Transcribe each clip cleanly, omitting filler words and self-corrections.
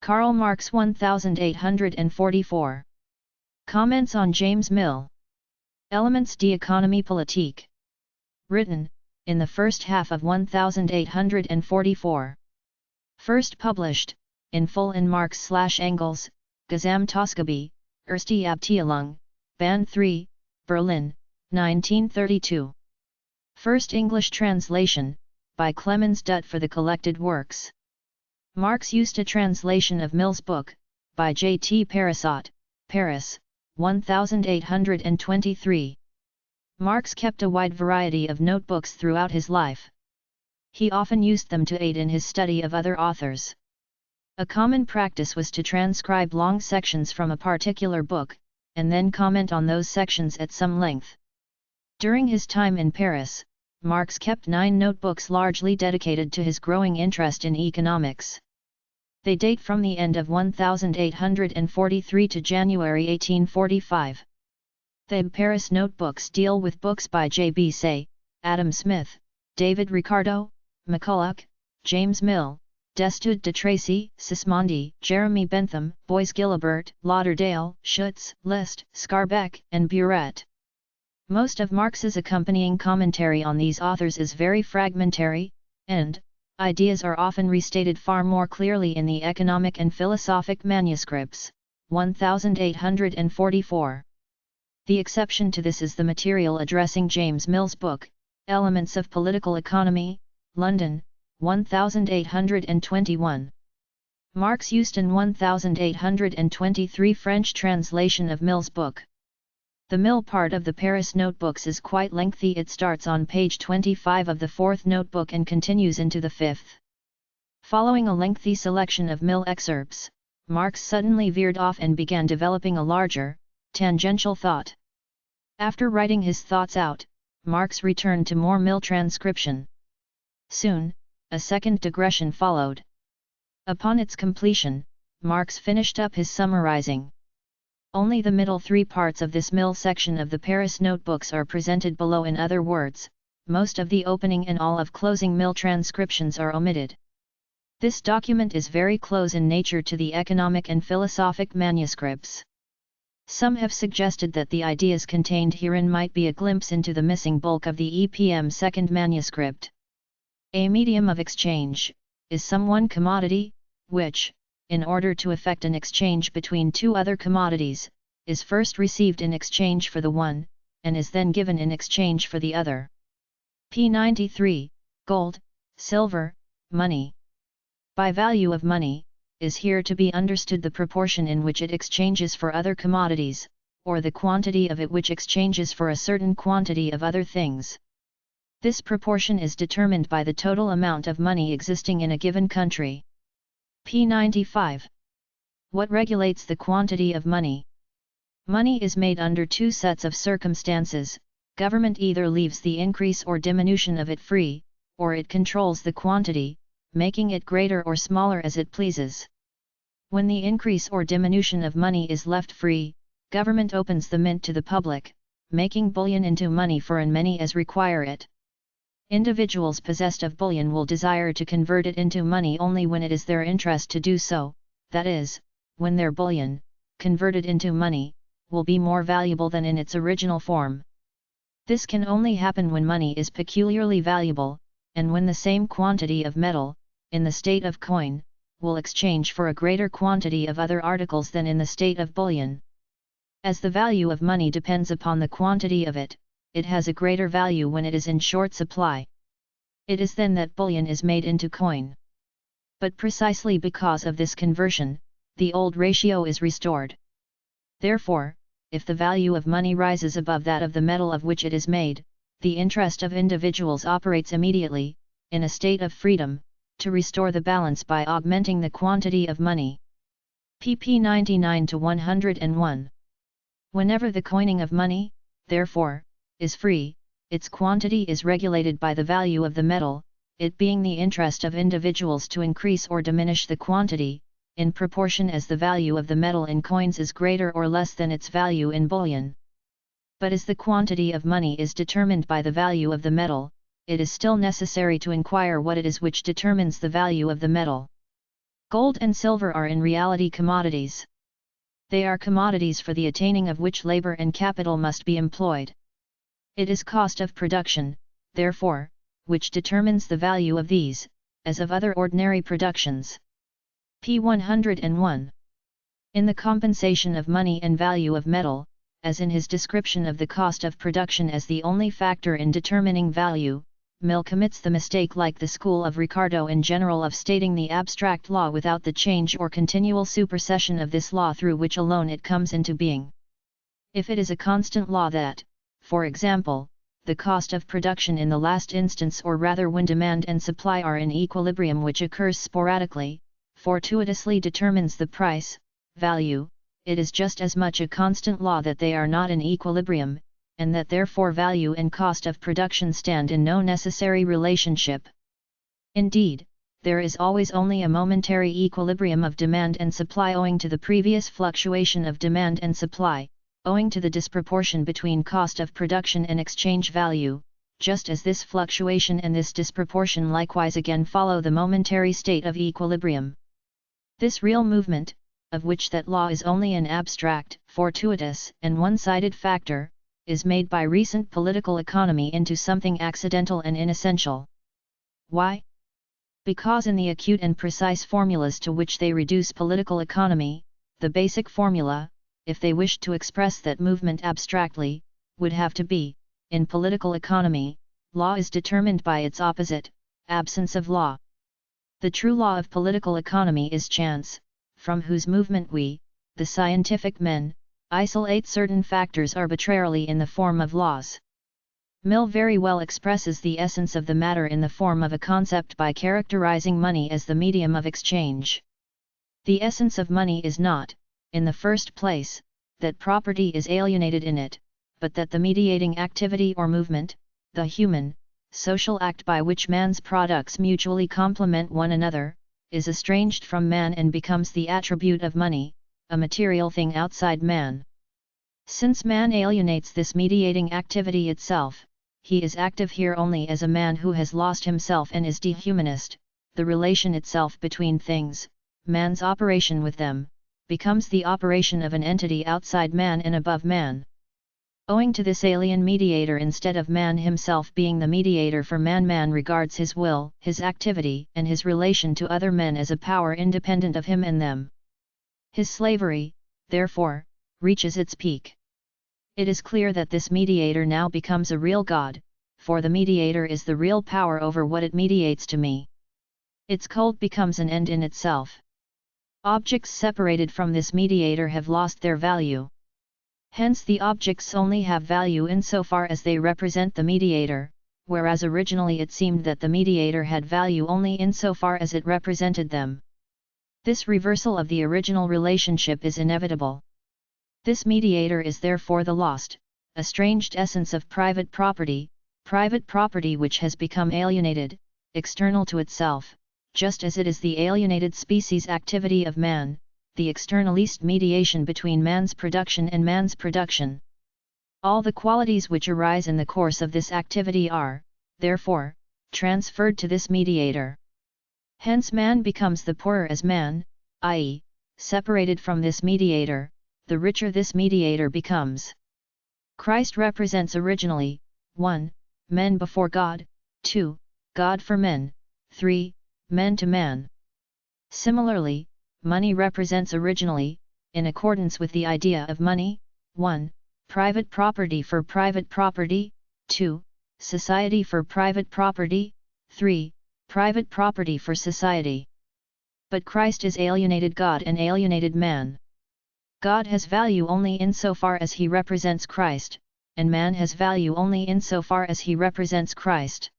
Karl Marx 1844. Comments on James Mill. Elements d'Économie politique. Written, in the first half of 1844. First published, in full in Marx/Engels, Gesamtausgabe, Erste Abteilung, Band 3, Berlin, 1932. First English translation, by Clemens Dutt for the collected works. Marx used a translation of Mill's book, by J. T. Parasot, Paris, 1823. Marx kept a wide variety of notebooks throughout his life. He often used them to aid in his study of other authors. A common practice was to transcribe long sections from a particular book, and then comment on those sections at some length. During his time in Paris, Marx kept 9 notebooks largely dedicated to his growing interest in economics. They date from the end of 1843 to January 1845. The Paris notebooks deal with books by J. B. Say, Adam Smith, David Ricardo, McCulloch, James Mill, d'Estudes de Tracy, Sismondi, Jeremy Bentham, Boyce Gilbert, Lauderdale, Schutz, List, Scarbeck, and Buret. Most of Marx's accompanying commentary on these authors is very fragmentary, and ideas are often restated far more clearly in the economic and philosophic manuscripts. 1844. The exception to this is the material addressing James Mill's book, Elements of Political Economy, London, 1821. Marx used an 1823 French translation of Mill's book. The Mill part of the Paris notebooks is quite lengthy. It starts on page 25 of the 4th notebook and continues into the 5th. Following a lengthy selection of Mill excerpts, Marx suddenly veered off and began developing a larger, tangential thought. After writing his thoughts out, Marx returned to more Mill transcription. Soon, a second digression followed. Upon its completion, Marx finished up his summarizing. Only the middle 3 parts of this Mill section of the Paris notebooks are presented below. In other words, most of the opening and all of closing Mill transcriptions are omitted. This document is very close in nature to the economic and philosophic manuscripts. Some have suggested that the ideas contained herein might be a glimpse into the missing bulk of the EPM second manuscript. A medium of exchange is some one commodity, which, in order to effect an exchange between 2 other commodities, is first received in exchange for the one, and is then given in exchange for the other. p. 93, Gold, Silver, Money. By value of money, is here to be understood the proportion in which it exchanges for other commodities, or the quantity of it which exchanges for a certain quantity of other things. This proportion is determined by the total amount of money existing in a given country. p. 95. What regulates the quantity of money? Money is made under 2 sets of circumstances. Government either leaves the increase or diminution of it free, or it controls the quantity, making it greater or smaller as it pleases. When the increase or diminution of money is left free, government opens the mint to the public, making bullion into money for as many as require it. Individuals possessed of bullion will desire to convert it into money only when it is their interest to do so, that is, when their bullion, converted into money, will be more valuable than in its original form. This can only happen when money is peculiarly valuable, and when the same quantity of metal, in the state of coin, will exchange for a greater quantity of other articles than in the state of bullion. As the value of money depends upon the quantity of it, it has a greater value when it is in short supply. It is then that bullion is made into coin. But precisely because of this conversion, the old ratio is restored. Therefore, if the value of money rises above that of the metal of which it is made, the interest of individuals operates immediately, in a state of freedom, to restore the balance by augmenting the quantity of money. pp. 99 to 101. Whenever the coining of money, therefore, is free, its quantity is regulated by the value of the metal, it being the interest of individuals to increase or diminish the quantity, in proportion as the value of the metal in coins is greater or less than its value in bullion. But as the quantity of money is determined by the value of the metal, it is still necessary to inquire what it is which determines the value of the metal. Gold and silver are in reality commodities. They are commodities for the attaining of which labor and capital must be employed. It is cost of production, therefore, which determines the value of these, as of other ordinary productions. p. 101. In the compensation of money and value of metal, as in his description of the cost of production as the only factor in determining value, Mill commits the mistake, like the school of Ricardo in general, of stating the abstract law without the change or continual supersession of this law through which alone it comes into being. If it is a constant law that, for example, the cost of production in the last instance, or rather when demand and supply are in equilibrium, which occurs sporadically, fortuitously determines the price, value, it is just as much a constant law that they are not in equilibrium, and that therefore value and cost of production stand in no necessary relationship. Indeed, there is always only a momentary equilibrium of demand and supply owing to the previous fluctuation of demand and supply, owing to the disproportion between cost of production and exchange value, just as this fluctuation and this disproportion likewise again follow the momentary state of equilibrium. This real movement, of which that law is only an abstract, fortuitous, and one-sided factor, is made by recent political economy into something accidental and inessential. Why? Because in the acute and precise formulas to which they reduce political economy, the basic formula, if they wished to express that movement abstractly, would have to be, in political economy, law is determined by its opposite, absence of law. The true law of political economy is chance, from whose movement we, the scientific men, isolate certain factors arbitrarily in the form of laws. Mill very well expresses the essence of the matter in the form of a concept by characterizing money as the medium of exchange. The essence of money is not, in the first place, that property is alienated in it, but that the mediating activity or movement, the human, social act by which man's products mutually complement one another, is estranged from man and becomes the attribute of money, a material thing outside man. Since man alienates this mediating activity itself, he is active here only as a man who has lost himself and is dehumanist. The relation itself between things, man's operation with them, becomes the operation of an entity outside man and above man. Owing to this alien mediator, instead of man himself being the mediator for man, man regards his will, his activity, and his relation to other men as a power independent of him and them. His slavery, therefore, reaches its peak. It is clear that this mediator now becomes a real God, for the mediator is the real power over what it mediates to me. Its cult becomes an end in itself. Objects separated from this mediator have lost their value. Hence the objects only have value insofar as they represent the mediator, whereas originally it seemed that the mediator had value only insofar as it represented them. This reversal of the original relationship is inevitable. This mediator is therefore the lost, estranged essence of private property which has become alienated, external to itself, just as it is the alienated species activity of man, the externalist mediation between man's production and man's production. All the qualities which arise in the course of this activity are, therefore, transferred to this mediator. Hence man becomes the poorer as man, i.e., separated from this mediator, the richer this mediator becomes. Christ represents originally, 1. Men before God, 2. God for men, 3. Men to man. Similarly, money represents originally, in accordance with the idea of money, 1. Private property for private property, 2. Society for private property, 3. Private property for society. But Christ is alienated God and alienated man. God has value only insofar as he represents Christ, and man has value only insofar as he represents Christ.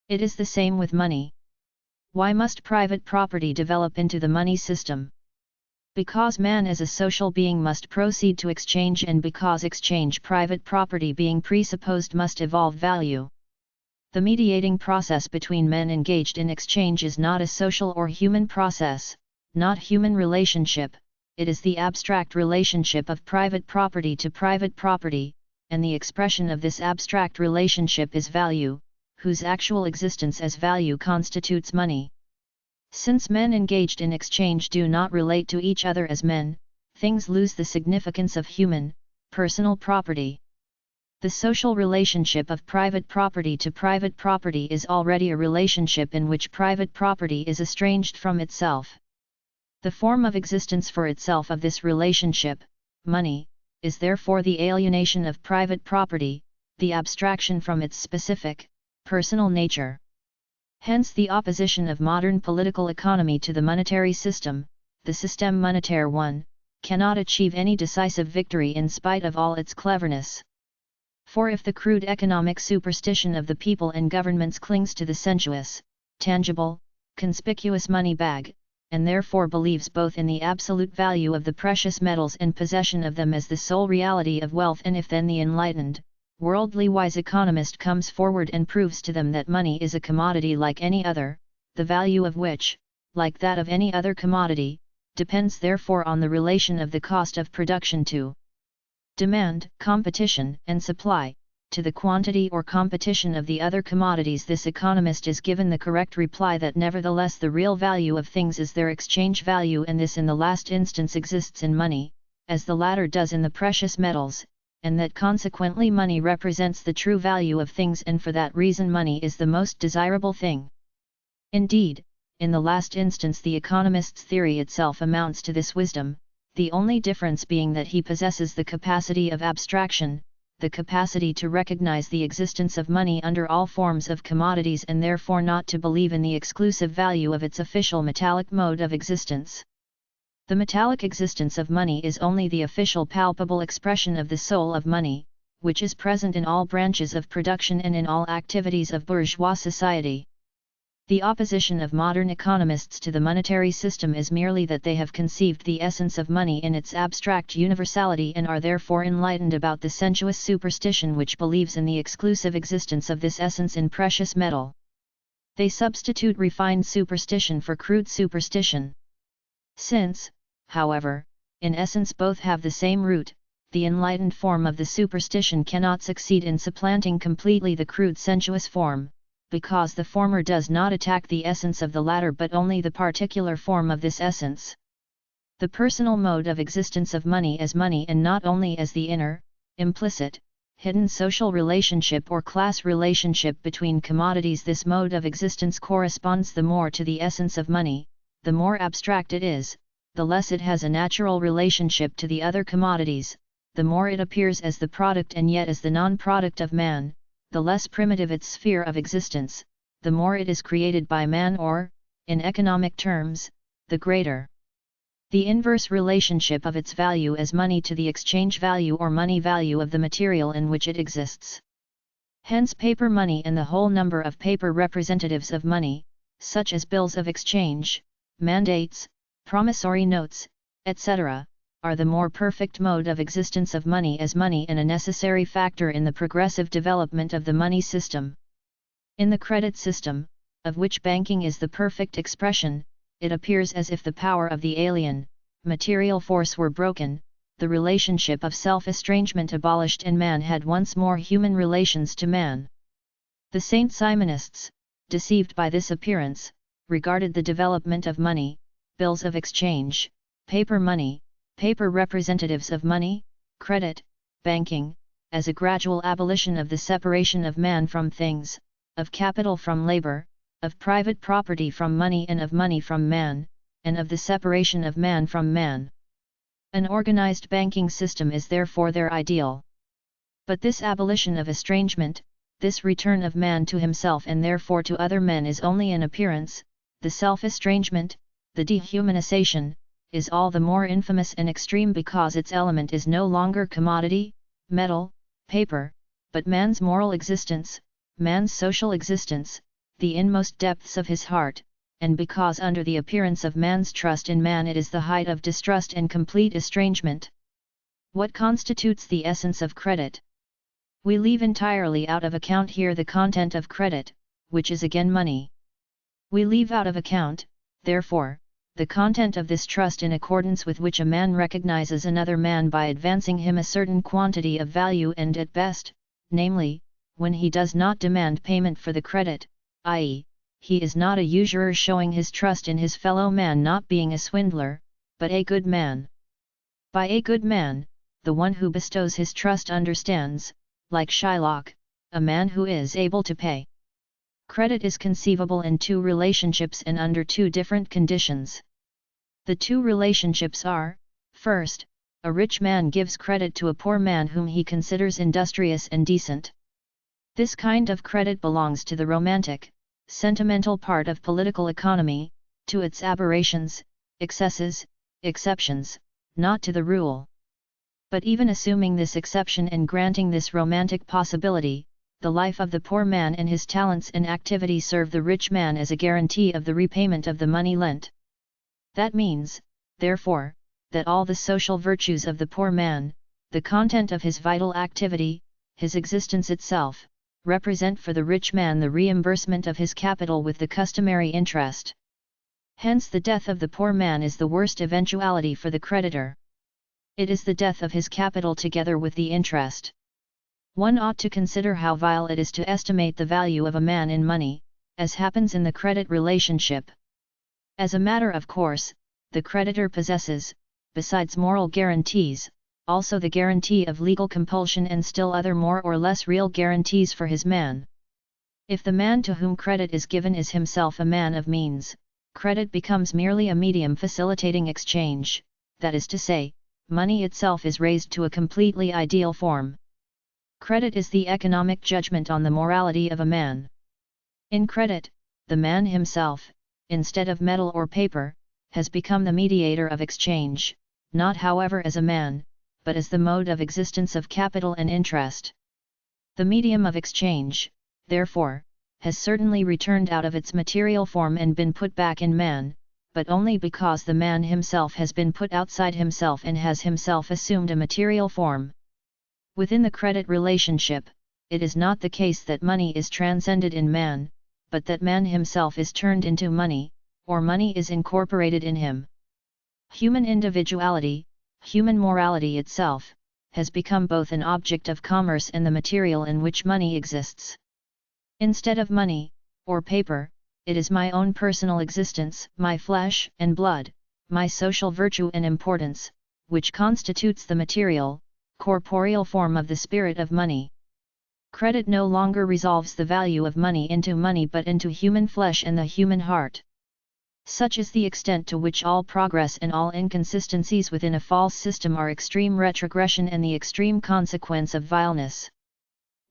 It is the same with money. Why must private property develop into the money system? Because man as a social being must proceed to exchange, and because exchange, private property being presupposed, must evolve value. The mediating process between men engaged in exchange is not a social or human process, not human relationship, it is the abstract relationship of private property to private property, and the expression of this abstract relationship is value, whose actual existence as value constitutes money. Since men engaged in exchange do not relate to each other as men, things lose the significance of human, personal property. The social relationship of private property to private property is already a relationship in which private property is estranged from itself. The form of existence for itself of this relationship, money, is therefore the alienation of private property, the abstraction from its specific, personal nature. Hence the opposition of modern political economy to the monetary system, the système monétaire 1, cannot achieve any decisive victory in spite of all its cleverness. For if the crude economic superstition of the people and governments clings to the sensuous, tangible, conspicuous money bag, and therefore believes both in the absolute value of the precious metals and possession of them as the sole reality of wealth, and if then the enlightened, worldly wise economist comes forward and proves to them that money is a commodity like any other, the value of which, like that of any other commodity, depends therefore on the relation of the cost of production to demand, competition, and supply, to the quantity or competition of the other commodities, this economist is given the correct reply that nevertheless the real value of things is their exchange value, and this in the last instance exists in money, as the latter does in the precious metals, and that consequently money represents the true value of things, and for that reason money is the most desirable thing. Indeed, in the last instance the economist's theory itself amounts to this wisdom, the only difference being that he possesses the capacity of abstraction, the capacity to recognize the existence of money under all forms of commodities, and therefore not to believe in the exclusive value of its official metallic mode of existence. The metallic existence of money is only the official palpable expression of the soul of money, which is present in all branches of production and in all activities of bourgeois society. The opposition of modern economists to the monetary system is merely that they have conceived the essence of money in its abstract universality and are therefore enlightened about the sensuous superstition which believes in the exclusive existence of this essence in precious metal. They substitute refined superstition for crude superstition. Since, however, in essence both have the same root, the enlightened form of the superstition cannot succeed in supplanting completely the crude sensuous form, because the former does not attack the essence of the latter but only the particular form of this essence. The personal mode of existence of money as money, and not only as the inner, implicit, hidden social relationship or class relationship between commodities, this mode of existence corresponds the more to the essence of money, the more abstract it is, the less it has a natural relationship to the other commodities, the more it appears as the product and yet as the non-product of man, the less primitive its sphere of existence, the more it is created by man, or, in economic terms, the greater the inverse relationship of its value as money to the exchange value or money value of the material in which it exists. Hence paper money and the whole number of paper representatives of money, such as bills of exchange, mandates, promissory notes, etc., are the more perfect mode of existence of money as money and a necessary factor in the progressive development of the money system. In the credit system, of which banking is the perfect expression, it appears as if the power of the alien, material force were broken, the relationship of self-estrangement abolished, and man had once more human relations to man. The Saint Simonists, deceived by this appearance, regarded the development of money, bills of exchange, paper money, paper representatives of money, credit, banking, as a gradual abolition of the separation of man from things, of capital from labor, of private property from money and of money from man, and of the separation of man from man. An organized banking system is therefore their ideal. But this abolition of estrangement, this return of man to himself and therefore to other men, is only an appearance. The self-estrangement, the dehumanization, is all the more infamous and extreme because its element is no longer commodity, metal, paper, but man's moral existence, man's social existence, the inmost depths of his heart, and because under the appearance of man's trust in man it is the height of distrust and complete estrangement. What constitutes the essence of credit? We leave entirely out of account here the content of credit, which is again money. We leave out of account, therefore, the content of this trust in accordance with which a man recognizes another man by advancing him a certain quantity of value, and at best, namely, when he does not demand payment for the credit, i.e., he is not a usurer showing his trust in his fellow man, not being a swindler, but a good man. By a good man, the one who bestows his trust understands, like Shylock, a man who is able to pay. Credit is conceivable in two relationships and under two different conditions. The two relationships are, first, a rich man gives credit to a poor man whom he considers industrious and decent. This kind of credit belongs to the romantic, sentimental part of political economy, to its aberrations, excesses, exceptions, not to the rule. But even assuming this exception and granting this romantic possibility, the life of the poor man and his talents and activity serve the rich man as a guarantee of the repayment of the money lent. That means, therefore, that all the social virtues of the poor man, the content of his vital activity, his existence itself, represent for the rich man the reimbursement of his capital with the customary interest. Hence the death of the poor man is the worst eventuality for the creditor. It is the death of his capital together with the interest. One ought to consider how vile it is to estimate the value of a man in money, as happens in the credit relationship. As a matter of course, the creditor possesses, besides moral guarantees, also the guarantee of legal compulsion and still other more or less real guarantees for his man. If the man to whom credit is given is himself a man of means, credit becomes merely a medium facilitating exchange, that is to say, money itself is raised to a completely ideal form. Credit is the economic judgment on the morality of a man. In credit, the man himself, instead of metal or paper, has become the mediator of exchange, not however as a man, but as the mode of existence of capital and interest. The medium of exchange, therefore, has certainly returned out of its material form and been put back in man, but only because the man himself has been put outside himself and has himself assumed a material form. Within the credit relationship, it is not the case that money is transcended in man, but that man himself is turned into money, or money is incorporated in him. Human individuality, human morality itself, has become both an object of commerce and the material in which money exists. Instead of money, or paper, it is my own personal existence, my flesh and blood, my social virtue and importance, which constitutes the material, corporeal form of the spirit of money. Credit no longer resolves the value of money into money but into human flesh and the human heart. Such is the extent to which all progress and all inconsistencies within a false system are extreme retrogression and the extreme consequence of vileness.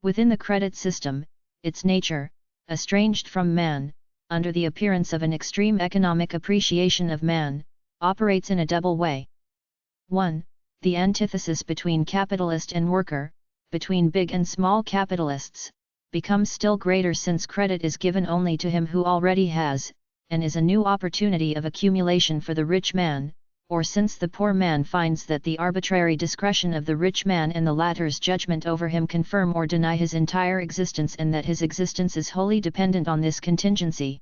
Within the credit system, its nature, estranged from man, under the appearance of an extreme economic appreciation of man, operates in a double way. 1. The antithesis between capitalist and worker, between big and small capitalists, becomes still greater since credit is given only to him who already has, and is a new opportunity of accumulation for the rich man, or since the poor man finds that the arbitrary discretion of the rich man and the latter's judgment over him confirm or deny his entire existence and that his existence is wholly dependent on this contingency.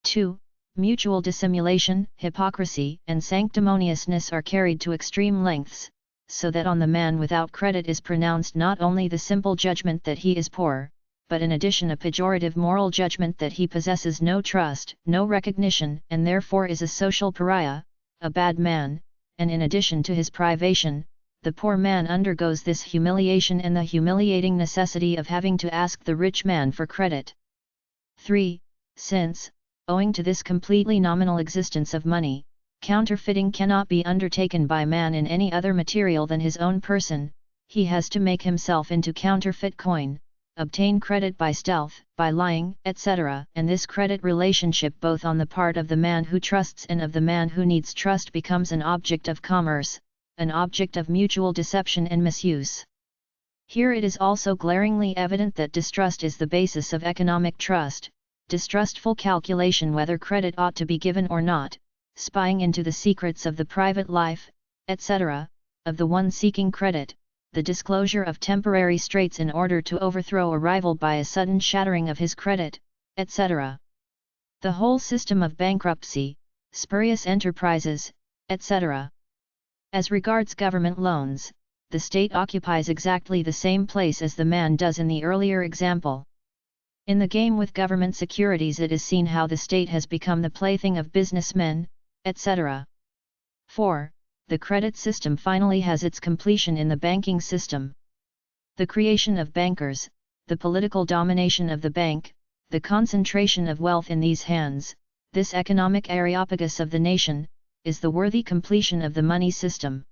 2. Mutual dissimulation, hypocrisy, and sanctimoniousness are carried to extreme lengths, so that on the man without credit is pronounced not only the simple judgment that he is poor, but in addition a pejorative moral judgment that he possesses no trust, no recognition, and therefore is a social pariah, a bad man, and in addition to his privation, the poor man undergoes this humiliation and the humiliating necessity of having to ask the rich man for credit. 3. Since, owing to this completely nominal existence of money, counterfeiting cannot be undertaken by man in any other material than his own person, he has to make himself into counterfeit coin, obtain credit by stealth, by lying, etc., and this credit relationship both on the part of the man who trusts and of the man who needs trust becomes an object of commerce, an object of mutual deception and misuse. Here it is also glaringly evident that distrust is the basis of economic trust, distrustful calculation whether credit ought to be given or not, spying into the secrets of the private life, etc., of the one seeking credit, the disclosure of temporary straits in order to overthrow a rival by a sudden shattering of his credit, etc. The whole system of bankruptcy, spurious enterprises, etc. As regards government loans, the state occupies exactly the same place as the man does in the earlier example. In the game with government securities it is seen how the state has become the plaything of businessmen, etc. 4. The credit system finally has its completion in the banking system. The creation of bankers, the political domination of the bank, the concentration of wealth in these hands, this economic areopagus of the nation, is the worthy completion of the money system.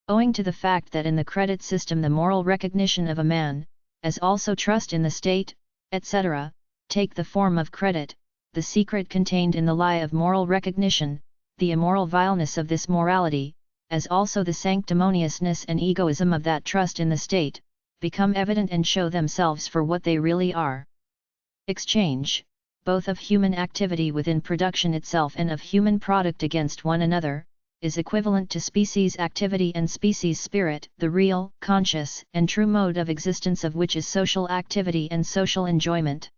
Owing to the fact that in the credit system the moral recognition of a man, as also trust in the state, etc., take the form of credit, the secret contained in the lie of moral recognition, the immoral vileness of this morality, as also the sanctimoniousness and egoism of that trust in the state, become evident and show themselves for what they really are. Exchange, both of human activity within production itself and of human product against one another, is equivalent to species activity and species spirit, the real, conscious, and true mode of existence of which is social activity and social enjoyment.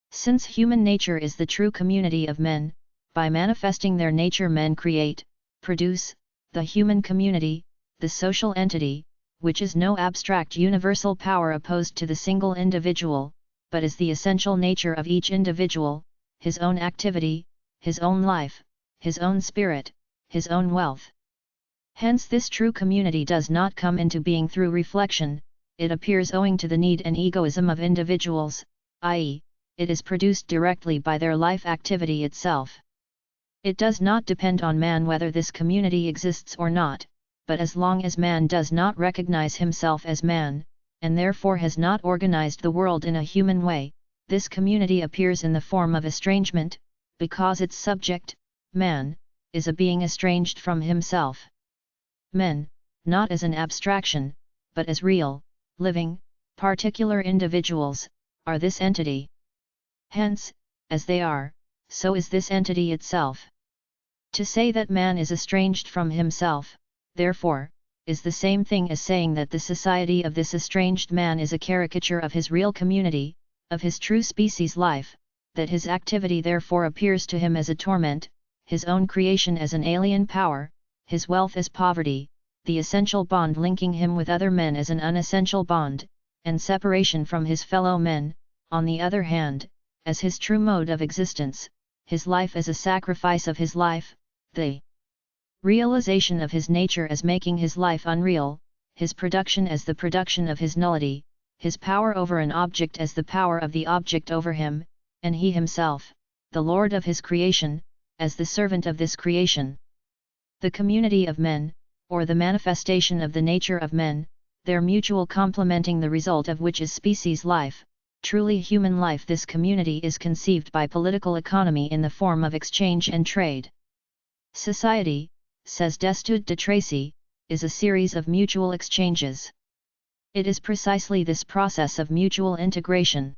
Since human nature is the true community of men, by manifesting their nature men create, produce, the human community, the social entity, which is no abstract universal power opposed to the single individual, but is the essential nature of each individual, his own activity, his own life, his own spirit, his own wealth. Hence this true community does not come into being through reflection, it appears owing to the need and egoism of individuals, i.e., it is produced directly by their life activity itself. It does not depend on man whether this community exists or not, but as long as man does not recognize himself as man, and therefore has not organized the world in a human way, this community appears in the form of estrangement, because its subject, man, is a being estranged from himself. Men, not as an abstraction, but as real, living, particular individuals, are this entity. Hence, as they are, so is this entity itself. To say that man is estranged from himself, therefore, is the same thing as saying that the society of this estranged man is a caricature of his real community, of his true species life, that his activity therefore appears to him as a torment, his own creation as an alien power, his wealth as poverty, the essential bond linking him with other men as an unessential bond, and separation from his fellow men, on the other hand, as his true mode of existence, his life as a sacrifice of his life, the realization of his nature as making his life unreal, his production as the production of his nullity, his power over an object as the power of the object over him, and he himself, the Lord of his creation, as the servant of this creation. The community of men, or the manifestation of the nature of men, their mutual complementing the result of which is species life, truly human life. This community is conceived by political economy in the form of exchange and trade. Society, says Destude de Tracy, is a series of mutual exchanges. It is precisely this process of mutual integration.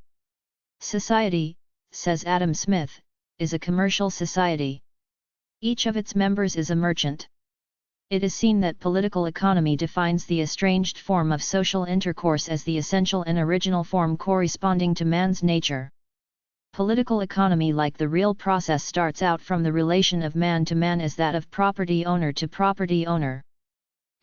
Society, says Adam Smith, is a commercial society. Each of its members is a merchant. It is seen that political economy defines the estranged form of social intercourse as the essential and original form corresponding to man's nature. Political economy, like the real process, starts out from the relation of man to man as that of property owner to property owner.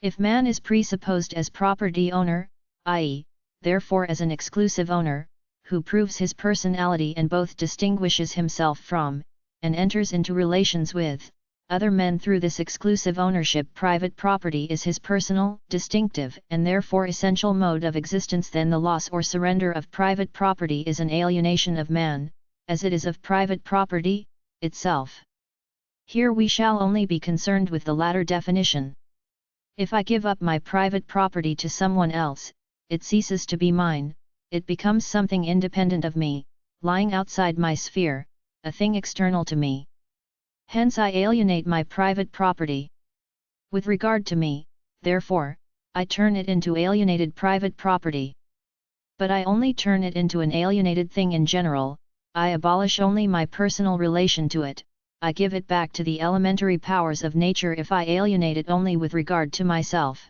If man is presupposed as property owner, i.e., therefore as an exclusive owner, who proves his personality and both distinguishes himself from, and enters into relations with, other men through this exclusive ownership, private property is his personal, distinctive, and therefore essential mode of existence, then the loss or surrender of private property is an alienation of man, as it is of private property itself. Here we shall only be concerned with the latter definition. If I give up my private property to someone else, it ceases to be mine, it becomes something independent of me, lying outside my sphere, a thing external to me. Hence I alienate my private property. With regard to me, therefore, I turn it into alienated private property. But I only turn it into an alienated thing in general, I abolish only my personal relation to it, I give it back to the elementary powers of nature if I alienate it only with regard to myself.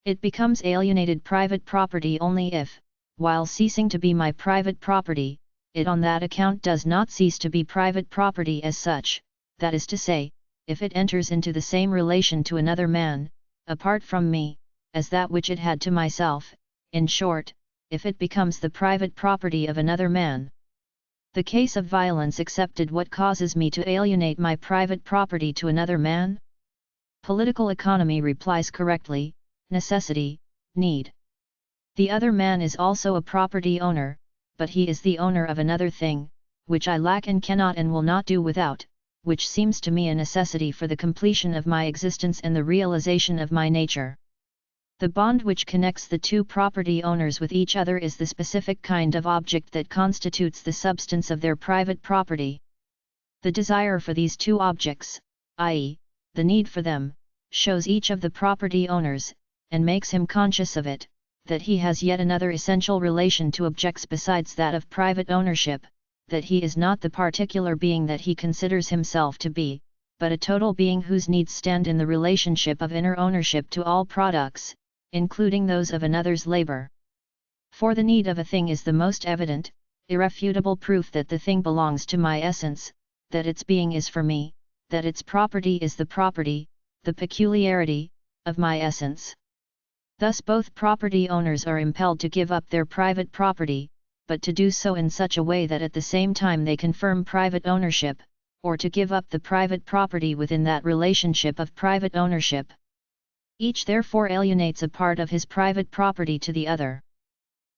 It becomes alienated private property only if, while ceasing to be my private property, it on that account does not cease to be private property as such, that is to say, if it enters into the same relation to another man, apart from me, as that which it had to myself, in short, if it becomes the private property of another man. The case of violence excepted, what causes me to alienate my private property to another man? Political economy replies correctly: necessity, need. The other man is also a property owner, but he is the owner of another thing, which I lack and cannot and will not do without, which seems to me a necessity for the completion of my existence and the realization of my nature. The bond which connects the two property owners with each other is the specific kind of object that constitutes the substance of their private property. The desire for these two objects, i.e., the need for them, shows each of the property owners, and makes him conscious of it, that he has yet another essential relation to objects besides that of private ownership, that he is not the particular being that he considers himself to be, but a total being whose needs stand in the relationship of inner ownership to all products, including those of another's labor. For the need of a thing is the most evident, irrefutable proof that the thing belongs to my essence, that its being is for me, that its property is the property, the peculiarity, of my essence. Thus both property owners are impelled to give up their private property, but to do so in such a way that at the same time they confirm private ownership, or to give up the private property within that relationship of private ownership. Each therefore alienates a part of his private property to the other.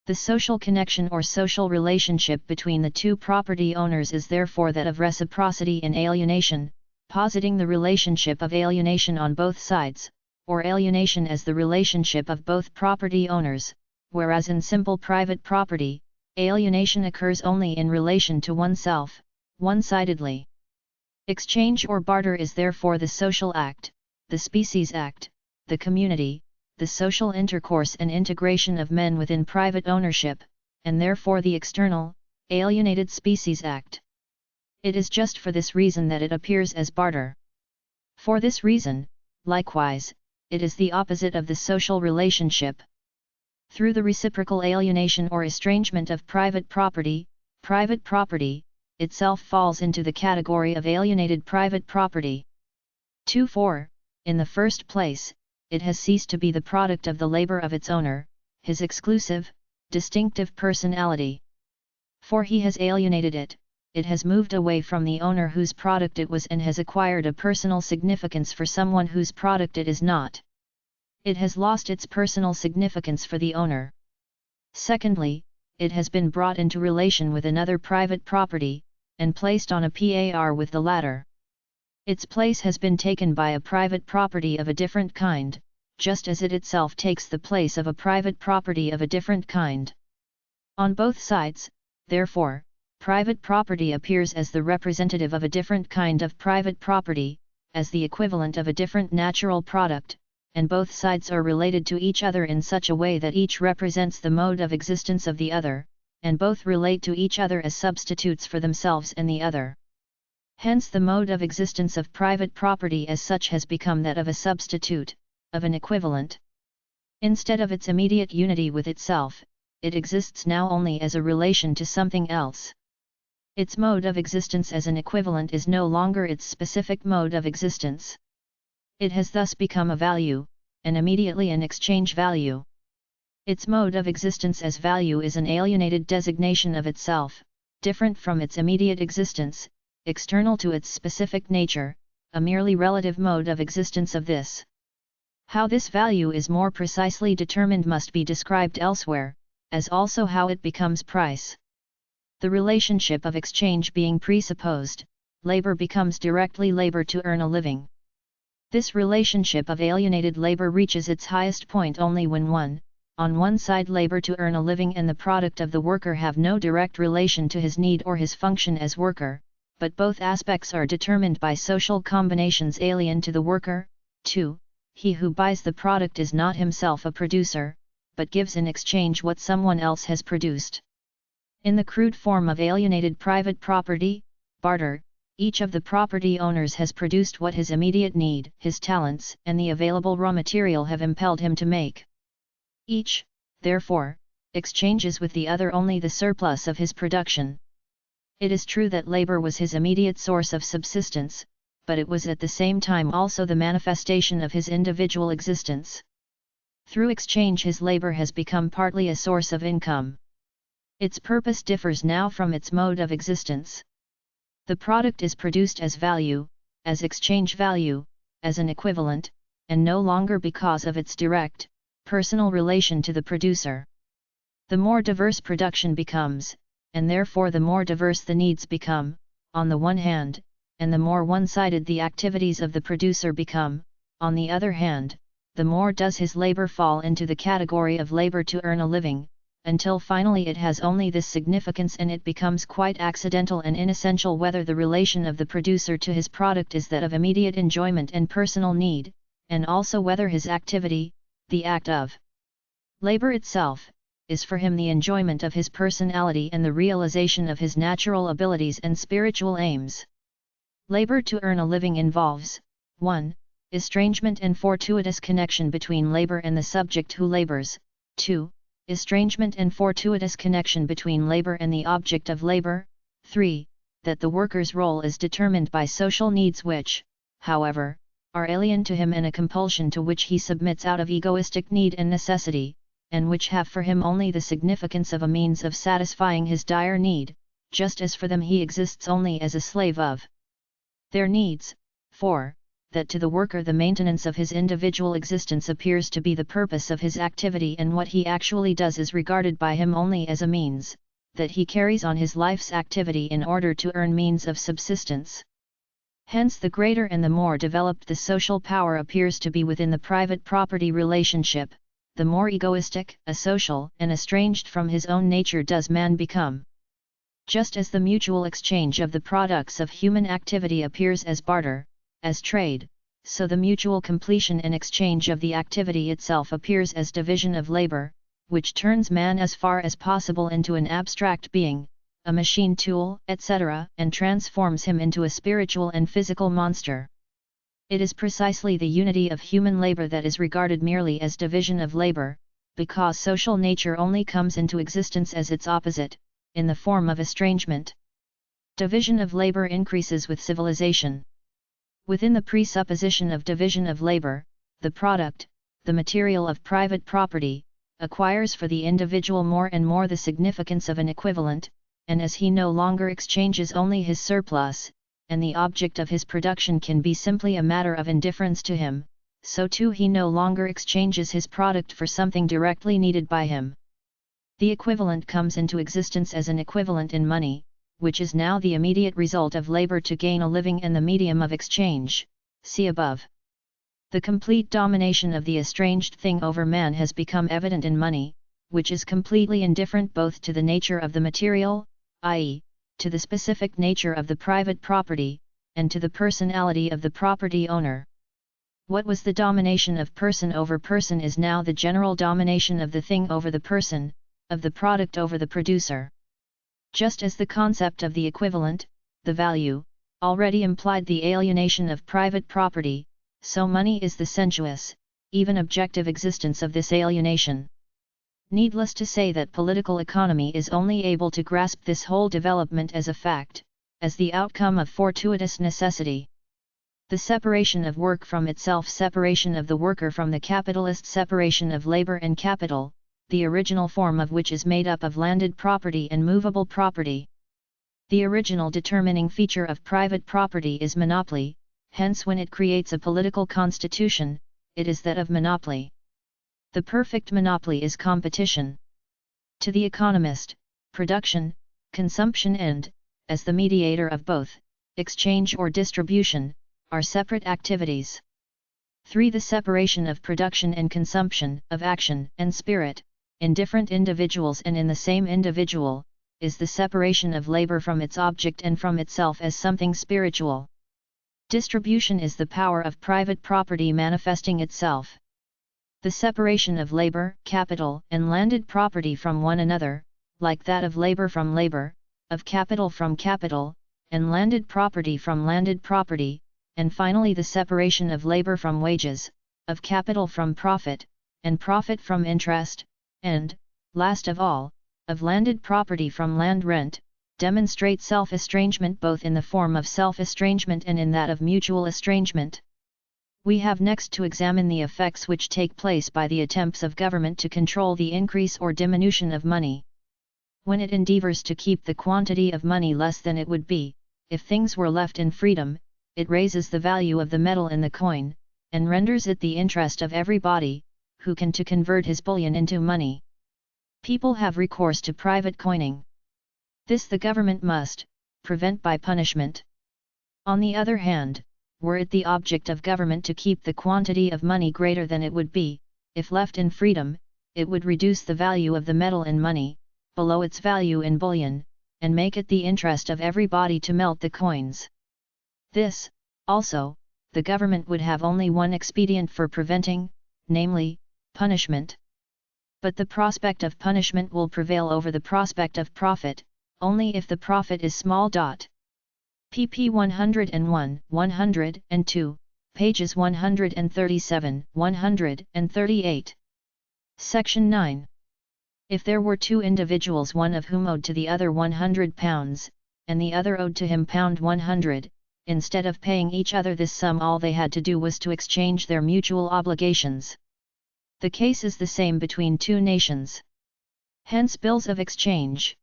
The social connection or social relationship between the two property owners is therefore that of reciprocity in alienation, positing the relationship of alienation on both sides, or alienation as the relationship of both property owners, whereas in simple private property, alienation occurs only in relation to oneself, one-sidedly. Exchange or barter is therefore the social act, the species act, the community, the social intercourse and integration of men within private ownership, and therefore the external, alienated species act. It is just for this reason that it appears as barter. For this reason, likewise, it is the opposite of the social relationship. Through the reciprocal alienation or estrangement of private property itself falls into the category of alienated private property. 2. In the first place, it has ceased to be the product of the labor of its owner, his exclusive, distinctive personality. For he has alienated it, it has moved away from the owner whose product it was and has acquired a personal significance for someone whose product it is not. It has lost its personal significance for the owner. Secondly, it has been brought into relation with another private property, and placed on a par with the latter. Its place has been taken by a private property of a different kind, just as it itself takes the place of a private property of a different kind. On both sides, therefore, private property appears as the representative of a different kind of private property, as the equivalent of a different natural product, and both sides are related to each other in such a way that each represents the mode of existence of the other, and both relate to each other as substitutes for themselves and the other. Hence the mode of existence of private property as such has become that of a substitute, of an equivalent. Instead of its immediate unity with itself, it exists now only as a relation to something else. Its mode of existence as an equivalent is no longer its specific mode of existence. It has thus become a value, and immediately an exchange value. Its mode of existence as value is an alienated designation of itself, different from its immediate existence, external to its specific nature, a merely relative mode of existence of this. How this value is more precisely determined must be described elsewhere, as also how it becomes price. The relationship of exchange being presupposed, labor becomes directly labor to earn a living. This relationship of alienated labor reaches its highest point only when on one side labor to earn a living and the product of the worker have no direct relation to his need or his function as worker, but both aspects are determined by social combinations alien to the worker. 2. He who buys the product is not himself a producer, but gives in exchange what someone else has produced. In the crude form of alienated private property, barter, each of the property owners has produced what his immediate need, his talents, and the available raw material have impelled him to make. Each, therefore, exchanges with the other only the surplus of his production. It is true that labor was his immediate source of subsistence, but it was at the same time also the manifestation of his individual existence. Through exchange his labor has become partly a source of income. Its purpose differs now from its mode of existence. The product is produced as value, as exchange value, as an equivalent, and no longer because of its direct, personal relation to the producer. The more diverse production becomes, and therefore the more diverse the needs become, on the one hand, and the more one-sided the activities of the producer become, on the other hand, the more does his labor fall into the category of labor to earn a living, until finally it has only this significance and it becomes quite accidental and inessential whether the relation of the producer to his product is that of immediate enjoyment and personal need, and also whether his activity, the act of labor itself, is for him the enjoyment of his personality and the realization of his natural abilities and spiritual aims. Labor to earn a living involves 1. Estrangement and fortuitous connection between labor and the subject who labors. 2. Estrangement and fortuitous connection between labor and the object of labor. 3. That the worker's role is determined by social needs which, however, are alien to him and a compulsion to which he submits out of egoistic need and necessity, and which have for him only the significance of a means of satisfying his dire need, just as for them he exists only as a slave of their needs. 4. That to the worker the maintenance of his individual existence appears to be the purpose of his activity and what he actually does is regarded by him only as a means, that he carries on his life's activity in order to earn means of subsistence. Hence the greater and the more developed the social power appears to be within the private property relationship, the more egoistic, asocial, and estranged from his own nature does man become. Just as the mutual exchange of the products of human activity appears as barter, as trade, so the mutual completion and exchange of the activity itself appears as division of labor, which turns man as far as possible into an abstract being, a machine tool, etc., and transforms him into a spiritual and physical monster. It is precisely the unity of human labor that is regarded merely as division of labor, because social nature only comes into existence as its opposite, in the form of estrangement. Division of labor increases with civilization. Within the presupposition of division of labor, the product, the material of private property, acquires for the individual more and more the significance of an equivalent, and as he no longer exchanges only his surplus, and the object of his production can be simply a matter of indifference to him, so too he no longer exchanges his product for something directly needed by him. The equivalent comes into existence as an equivalent in money, which is now the immediate result of labor to gain a living and the medium of exchange, see above. The complete domination of the estranged thing over man has become evident in money, which is completely indifferent both to the nature of the material, i.e., to the specific nature of the private property, and to the personality of the property owner. What was the domination of person over person is now the general domination of the thing over the person, of the product over the producer. Just as the concept of the equivalent, the value, already implied the alienation of private property, so money is the sensuous, even objective existence of this alienation. Needless to say that political economy is only able to grasp this whole development as a fact, as the outcome of fortuitous necessity. The separation of work from itself, separation of the worker from the capitalist, separation of labor and capital, the original form of which is made up of landed property and movable property. The original determining feature of private property is monopoly, hence when it creates a political constitution, it is that of monopoly. The perfect monopoly is competition. To the economist, production, consumption and, as the mediator of both, exchange or distribution, are separate activities. 3. The separation of production and consumption, of action and spirit, in different individuals and in the same individual, is the separation of labor from its object and from itself as something spiritual. Distribution is the power of private property manifesting itself. The separation of labor, capital, and landed property from one another, like that of labor from labor, of capital from capital, and landed property from landed property, and finally the separation of labor from wages, of capital from profit, and profit from interest, and, last of all, of landed property from land rent, demonstrate self-estrangement both in the form of self-estrangement and in that of mutual estrangement. We have next to examine the effects which take place by the attempts of government to control the increase or diminution of money. When it endeavors to keep the quantity of money less than it would be, if things were left in freedom, it raises the value of the metal in the coin, and renders it the interest of everybody, who can to convert his bullion into money. People have recourse to private coining. This the government must prevent by punishment. On the other hand, were it the object of government to keep the quantity of money greater than it would be, if left in freedom, it would reduce the value of the metal in money, below its value in bullion, and make it the interest of everybody to melt the coins. This, also, the government would have only one expedient for preventing, namely, punishment. But the prospect of punishment will prevail over the prospect of profit, only if the profit is small. pp 101, 102, pages 137, 138. Section 9. If there were two individuals, one of whom owed to the other £100, and the other owed to him £100, instead of paying each other this sum, all they had to do was to exchange their mutual obligations. The case is the same between two nations. Hence bills of exchange.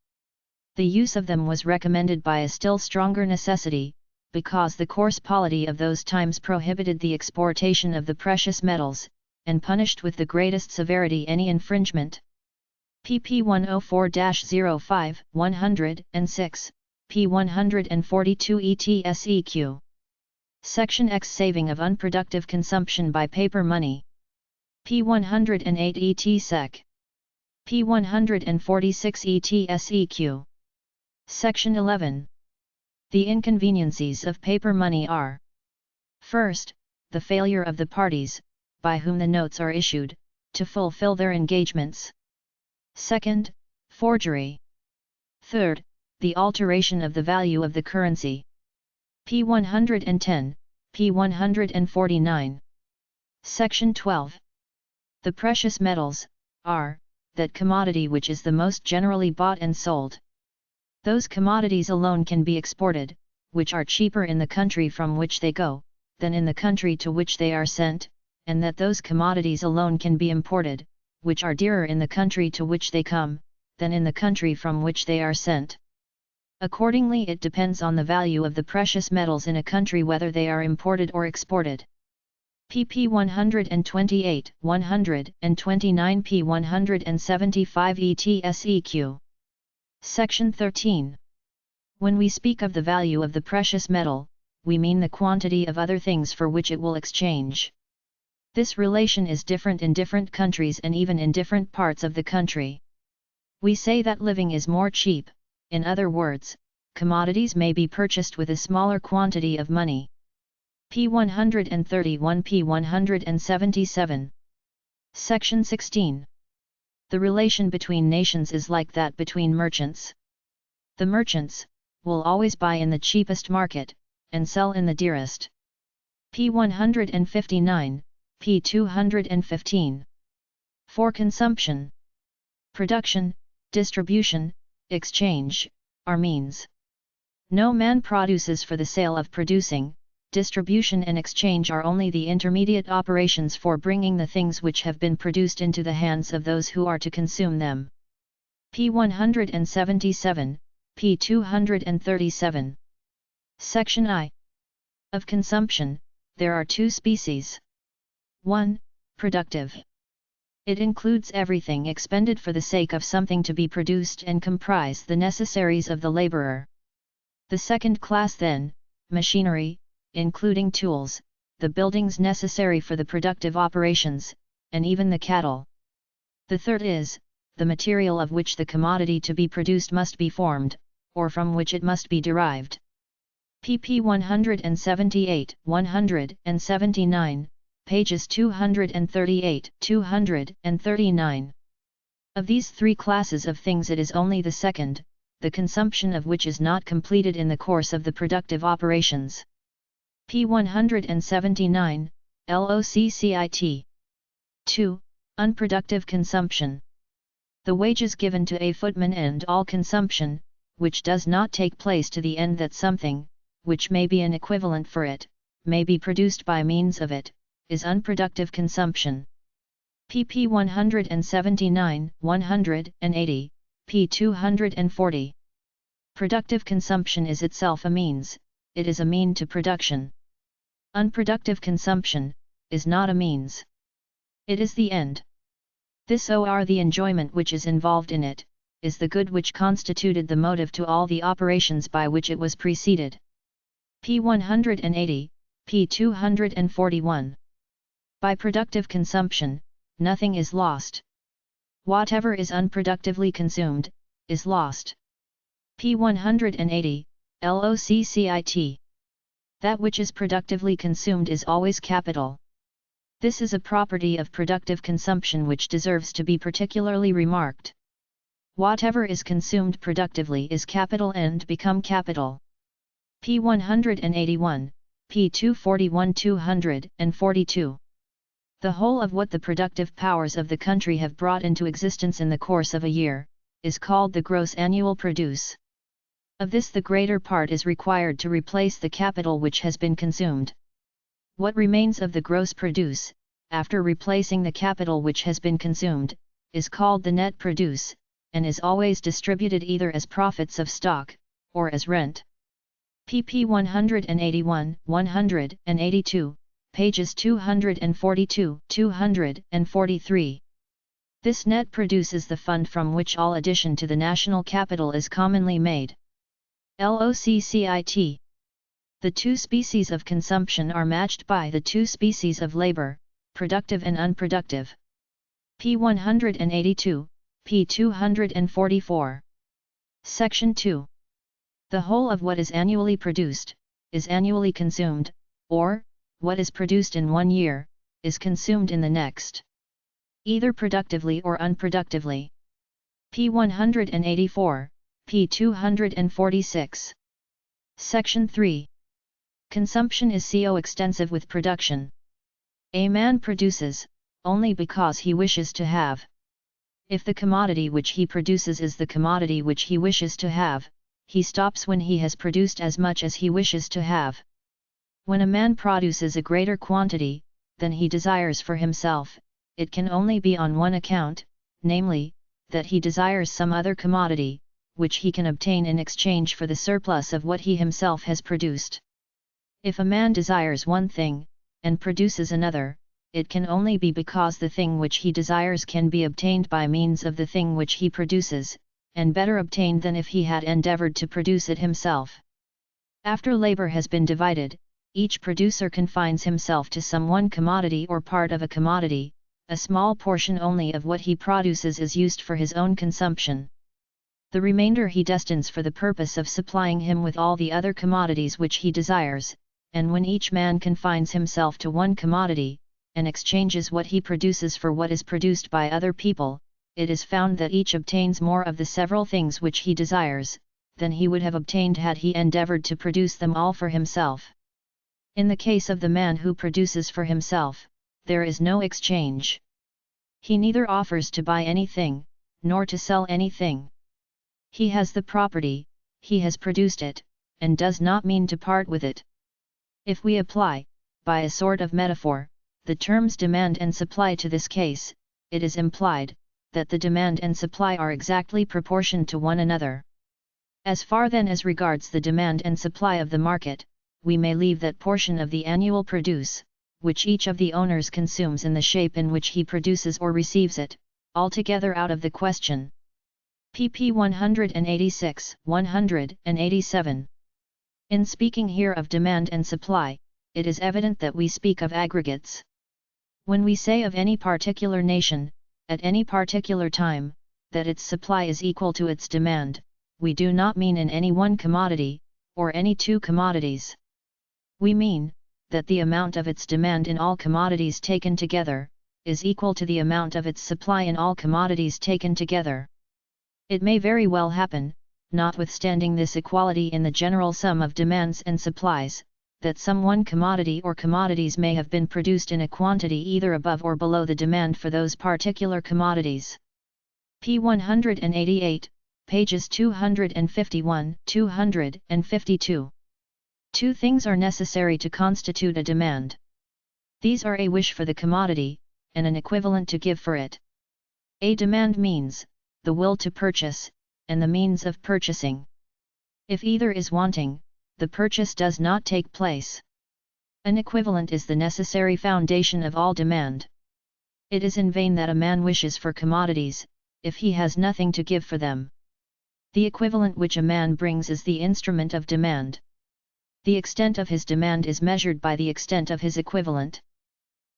The use of them was recommended by a still stronger necessity, because the coarse polity of those times prohibited the exportation of the precious metals, and punished with the greatest severity any infringement. pp 104-05, 106, p 142 ETSEQ. Section X. Saving of unproductive consumption by paper money. p 108 ET-Sec. p 146 ETSEQ. Section 11. The inconveniencies of paper money are: first, the failure of the parties, by whom the notes are issued, to fulfill their engagements. Second, forgery. Third, the alteration of the value of the currency. p 110, p 149. Section 12. The precious metals are that commodity which is the most generally bought and sold. Those commodities alone can be exported, which are cheaper in the country from which they go, than in the country to which they are sent, and that those commodities alone can be imported, which are dearer in the country to which they come, than in the country from which they are sent. Accordingly, it depends on the value of the precious metals in a country whether they are imported or exported. pp 128, 129, p 175 ETSEQ. Section 13. When we speak of the value of the precious metal, we mean the quantity of other things for which it will exchange. This relation is different in different countries and even in different parts of the country. We say that living is more cheap, in other words, commodities may be purchased with a smaller quantity of money. p 131, p 177. Section 16. The relation between nations is like that between merchants. The merchants will always buy in the cheapest market, and sell in the dearest. p 159, p 215. For consumption, production, distribution, exchange, are means. No man produces for the sale of producing. Distribution and exchange are only the intermediate operations for bringing the things which have been produced into the hands of those who are to consume them. p 177, p 237. Section I. Of consumption, there are two species. 1. Productive. It includes everything expended for the sake of something to be produced and comprise the necessaries of the laborer. The second class then, machinery, including tools, the buildings necessary for the productive operations, and even the cattle. The third is, the material of which the commodity to be produced must be formed, or from which it must be derived. pp 178, 179, pages 238, 239. Of these three classes of things it is only the second, the consumption of which is not completed in the course of the productive operations. p 179, LOCCIT. 2. Unproductive consumption. The wages given to a footman and all consumption, which does not take place to the end that something, which may be an equivalent for it, may be produced by means of it, is unproductive consumption. pp 179, 180, p. 240. Productive consumption is itself a means, it is a mean to production. Unproductive consumption is not a means. It is the end. This or the enjoyment which is involved in it, is the good which constituted the motive to all the operations by which it was preceded. p. 180, p. 241. By productive consumption, nothing is lost. Whatever is unproductively consumed, is lost. p. 180, LOCCIT. That which is productively consumed is always capital. This is a property of productive consumption which deserves to be particularly remarked. Whatever is consumed productively is capital and become capital. p. 181, p. 241-242. The whole of what the productive powers of the country have brought into existence in the course of a year, is called the gross annual produce. Of this the greater part is required to replace the capital which has been consumed. What remains of the gross produce, after replacing the capital which has been consumed, is called the net produce, and is always distributed either as profits of stock, or as rent. pp 181, 182, pages 242-243. This net produce is the fund from which all addition to the national capital is commonly made. LOCCIT. The two species of consumption are matched by the two species of labor, productive and unproductive. p. 182, p. 244. Section 2. The whole of what is annually produced, is annually consumed, or, what is produced in one year, is consumed in the next. Either productively or unproductively. p. 184, p. 246. Section 3. Consumption is coextensive with production. A man produces, only because he wishes to have. If the commodity which he produces is the commodity which he wishes to have, he stops when he has produced as much as he wishes to have. When a man produces a greater quantity than he desires for himself, it can only be on one account, namely, that he desires some other commodity, which he can obtain in exchange for the surplus of what he himself has produced. If a man desires one thing, and produces another, it can only be because the thing which he desires can be obtained by means of the thing which he produces, and better obtained than if he had endeavored to produce it himself. After labor has been divided, each producer confines himself to some one commodity or part of a commodity, a small portion only of what he produces is used for his own consumption. The remainder he destines for the purpose of supplying him with all the other commodities which he desires, and when each man confines himself to one commodity, and exchanges what he produces for what is produced by other people, it is found that each obtains more of the several things which he desires, than he would have obtained had he endeavored to produce them all for himself. In the case of the man who produces for himself, there is no exchange. He neither offers to buy anything, nor to sell anything. He has the property, he has produced it, and does not mean to part with it. If we apply, by a sort of metaphor, the terms demand and supply to this case, it is implied, that the demand and supply are exactly proportioned to one another. As far then as regards the demand and supply of the market, we may leave that portion of the annual produce, which each of the owners consumes in the shape in which he produces or receives it, altogether out of the question. pp 186, 187. In speaking here of demand and supply, it is evident that we speak of aggregates. When we say of any particular nation, at any particular time, that its supply is equal to its demand, we do not mean in any one commodity, or any two commodities. We mean, that the amount of its demand in all commodities taken together, is equal to the amount of its supply in all commodities taken together. It may very well happen, notwithstanding this equality in the general sum of demands and supplies, that some one commodity or commodities may have been produced in a quantity either above or below the demand for those particular commodities. p. 188, pages 251, 252. Two things are necessary to constitute a demand. These are a wish for the commodity, and an equivalent to give for it. A demand means, the will to purchase, and the means of purchasing. If either is wanting, the purchase does not take place. An equivalent is the necessary foundation of all demand. It is in vain that a man wishes for commodities, if he has nothing to give for them. The equivalent which a man brings is the instrument of demand. The extent of his demand is measured by the extent of his equivalent.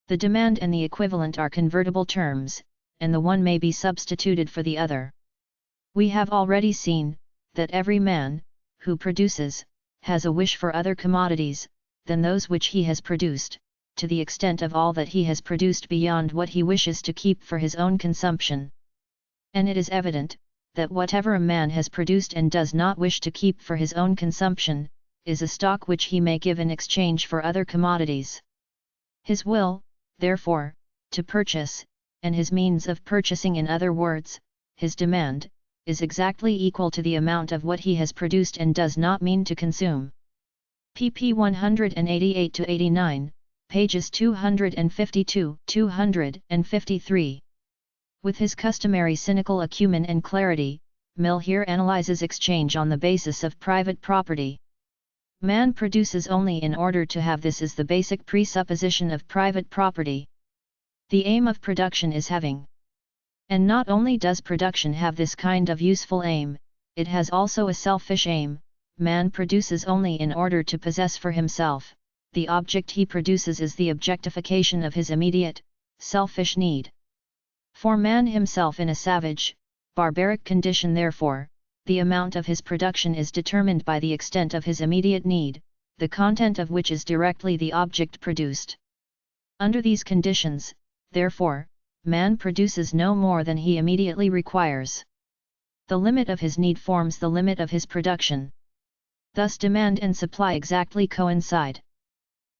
The demand and the equivalent are convertible terms, and the one may be substituted for the other. We have already seen, that every man, who produces, has a wish for other commodities, than those which he has produced, to the extent of all that he has produced beyond what he wishes to keep for his own consumption. And it is evident, that whatever a man has produced and does not wish to keep for his own consumption, is a stock which he may give in exchange for other commodities. His will, therefore, to purchase, and his means of purchasing, in other words, his demand, is exactly equal to the amount of what he has produced and does not mean to consume. pp. 188-89, pages 252-253. With his customary cynical acumen and clarity, Mill here analyzes exchange on the basis of private property. Man produces only in order to have. This is the basic presupposition of private property. The aim of production is having. And not only does production have this kind of useful aim, it has also a selfish aim. Man produces only in order to possess for himself. The object he produces is the objectification of his immediate, selfish need. For man himself in a savage, barbaric condition, therefore, the amount of his production is determined by the extent of his immediate need, the content of which is directly the object produced. Under these conditions, therefore, man produces no more than he immediately requires. The limit of his need forms the limit of his production. Thus demand and supply exactly coincide.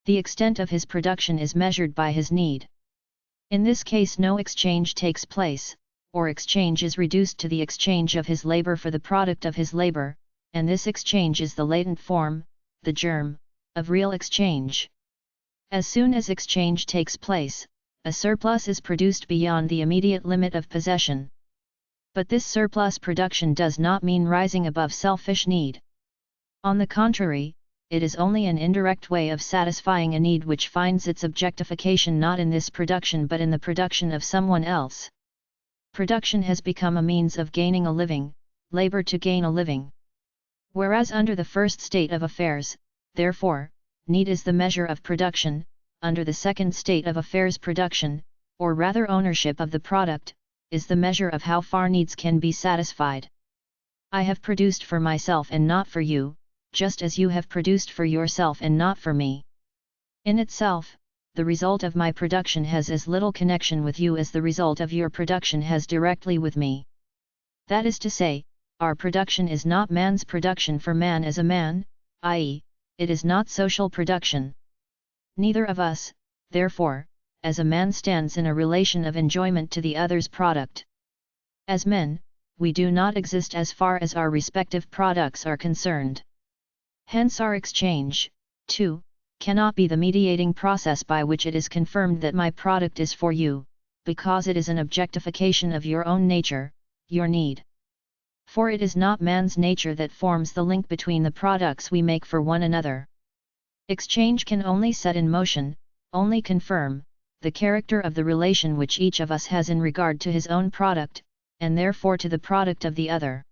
The extent of his production is measured by his need. In this case no exchange takes place, or exchange is reduced to the exchange of his labor for the product of his labor, and this exchange is the latent form, the germ, of real exchange. As soon as exchange takes place, a surplus is produced beyond the immediate limit of possession. But this surplus production does not mean rising above selfish need. On the contrary, it is only an indirect way of satisfying a need which finds its objectification not in this production but in the production of someone else. Production has become a means of gaining a living, labor to gain a living. Whereas under the first state of affairs, therefore, need is the measure of production, under the second state of affairs production, or rather ownership of the product, is the measure of how far needs can be satisfied. I have produced for myself and not for you, just as you have produced for yourself and not for me. In itself, the result of my production has as little connection with you as the result of your production has directly with me. That is to say, our production is not man's production for man as a man, i.e., it is not social production. Neither of us, therefore, as a man stands in a relation of enjoyment to the other's product. As men, we do not exist as far as our respective products are concerned. Hence our exchange, too, cannot be the mediating process by which it is confirmed that my product is for you, because it is an objectification of your own nature, your need. For it is not man's nature that forms the link between the products we make for one another. Exchange can only set in motion, only confirm, the character of the relation which each of us has in regard to his own product, and therefore to the product of the other.